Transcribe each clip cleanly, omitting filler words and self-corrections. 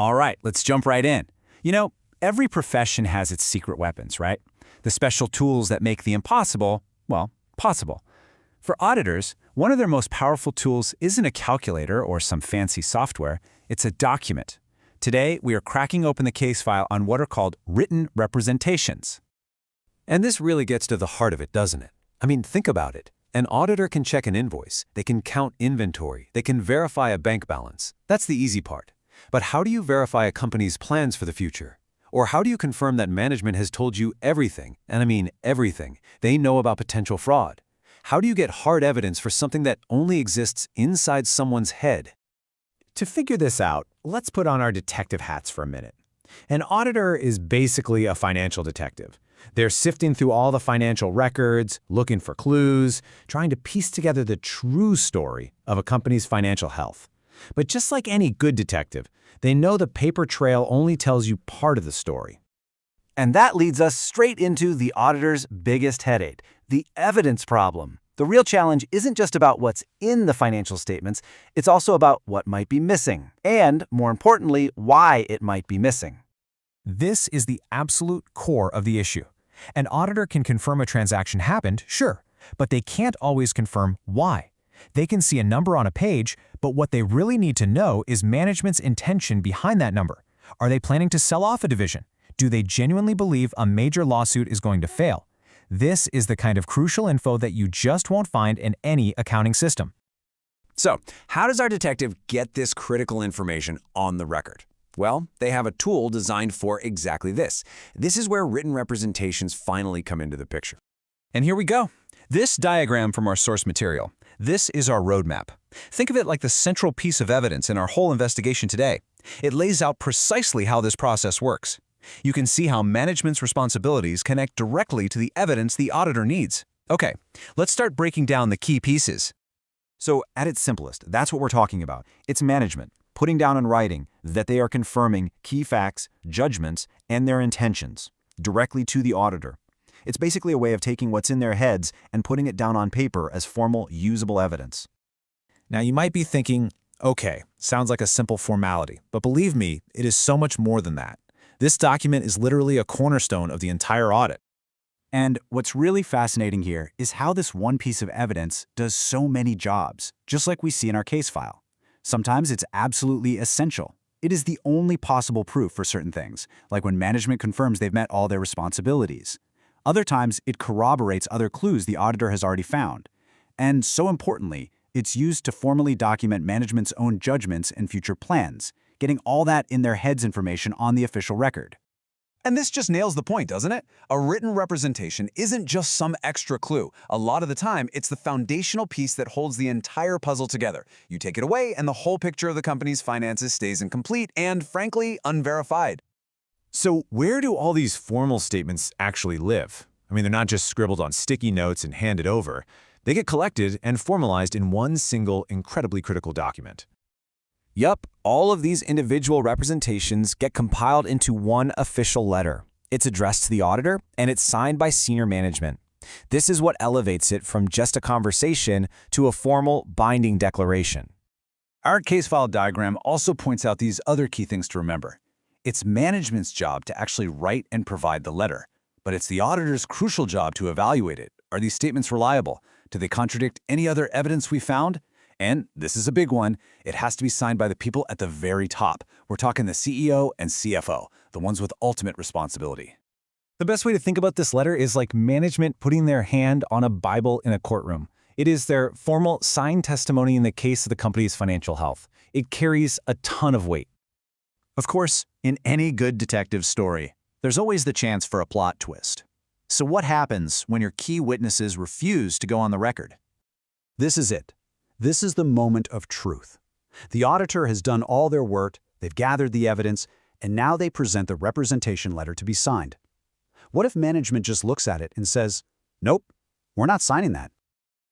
All right, let's jump right in. You know, every profession has its secret weapons, right? The special tools that make the impossible, well, possible. For auditors, one of their most powerful tools isn't a calculator or some fancy software, it's a document. Today, we are cracking open the case file on what are called written representations. And this really gets to the heart of it, doesn't it? I mean, think about it. An auditor can check an invoice, they can count inventory, they can verify a bank balance. That's the easy part. But how do you verify a company's plans for the future? Or how do you confirm that management has told you everything, and I mean everything, they know about potential fraud? How do you get hard evidence for something that only exists inside someone's head? To figure this out, let's put on our detective hats for a minute. An auditor is basically a financial detective. They're sifting through all the financial records, looking for clues, trying to piece together the true story of a company's financial health. But just like any good detective, they know the paper trail only tells you part of the story. And that leads us straight into the auditor's biggest headache, the evidence problem. The real challenge isn't just about what's in the financial statements, it's also about what might be missing, and, more importantly, why it might be missing. This is the absolute core of the issue. An auditor can confirm a transaction happened, sure, but they can't always confirm why. They can see a number on a page, but what they really need to know is management's intention behind that number. Are they planning to sell off a division? Do they genuinely believe a major lawsuit is going to fail? This is the kind of crucial info that you just won't find in any accounting system. So, how does our detective get this critical information on the record? Well, they have a tool designed for exactly this. This is where written representations finally come into the picture. And here we go. This diagram from our source material. This is our roadmap. Think of it like the central piece of evidence in our whole investigation today. It lays out precisely how this process works. You can see how management's responsibilities connect directly to the evidence the auditor needs. Okay, let's start breaking down the key pieces. So, at its simplest, that's what we're talking about. It's management, putting down in writing that they are confirming key facts, judgments, and their intentions directly to the auditor. It's basically a way of taking what's in their heads and putting it down on paper as formal, usable evidence. Now you might be thinking, okay, sounds like a simple formality, but believe me, it is so much more than that. This document is literally a cornerstone of the entire audit. And what's really fascinating here is how this one piece of evidence does so many jobs, just like we see in our case file. Sometimes it's absolutely essential. It is the only possible proof for certain things, like when management confirms they've met all their responsibilities. Other times, it corroborates other clues the auditor has already found. And so importantly, it's used to formally document management's own judgments and future plans, getting all that in their heads information on the official record. And this just nails the point, doesn't it? A written representation isn't just some extra clue. A lot of the time, it's the foundational piece that holds the entire puzzle together. You take it away, and the whole picture of the company's finances stays incomplete and, frankly, unverified. So where do all these formal statements actually live? I mean, they're not just scribbled on sticky notes and handed over. They get collected and formalized in one single, incredibly critical document. Yup, all of these individual representations get compiled into one official letter. It's addressed to the auditor, and it's signed by senior management. This is what elevates it from just a conversation to a formal, binding declaration. Our case file diagram also points out these other key things to remember. It's management's job to actually write and provide the letter, but it's the auditor's crucial job to evaluate it. Are these statements reliable? Do they contradict any other evidence we found? And this is a big one, it has to be signed by the people at the very top. We're talking the CEO and CFO, the ones with ultimate responsibility. The best way to think about this letter is like management putting their hand on a Bible in a courtroom. It is their formal signed testimony in the case of the company's financial health. It carries a ton of weight. Of course, in any good detective story, there's always the chance for a plot twist. So what happens when your key witnesses refuse to go on the record? This is it. This is the moment of truth. The auditor has done all their work, they've gathered the evidence, and now they present the representation letter to be signed. What if management just looks at it and says, nope, we're not signing that?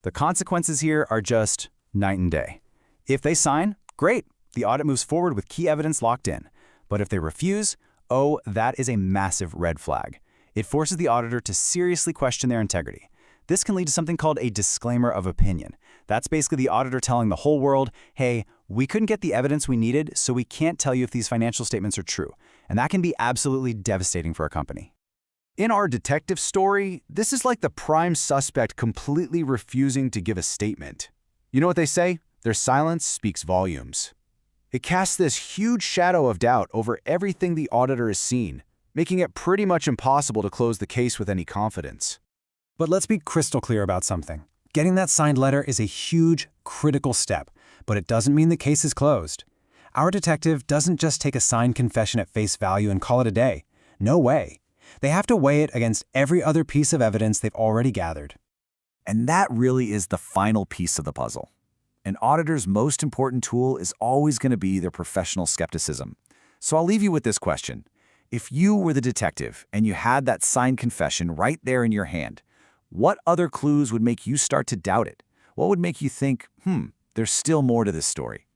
The consequences here are just night and day. If they sign, great, the audit moves forward with key evidence locked in. But if they refuse, oh, that is a massive red flag. It forces the auditor to seriously question their integrity. This can lead to something called a disclaimer of opinion. That's basically the auditor telling the whole world, hey, We couldn't get the evidence we needed, so we can't tell you if these financial statements are true, and that can be absolutely devastating for a company. In our detective story, this is like the prime suspect completely refusing to give a statement. You know what they say? Their silence speaks volumes. It casts this huge shadow of doubt over everything the auditor has seen, making it pretty much impossible to close the case with any confidence. But let's be crystal clear about something. Getting that signed letter is a huge, critical step, but it doesn't mean the case is closed. Our detective doesn't just take a signed confession at face value and call it a day. No way. They have to weigh it against every other piece of evidence they've already gathered. And that really is the final piece of the puzzle. An auditor's most important tool is always going to be their professional skepticism. So I'll leave you with this question. If you were the detective and you had that signed confession right there in your hand, what other clues would make you start to doubt it? What would make you think, there's still more to this story?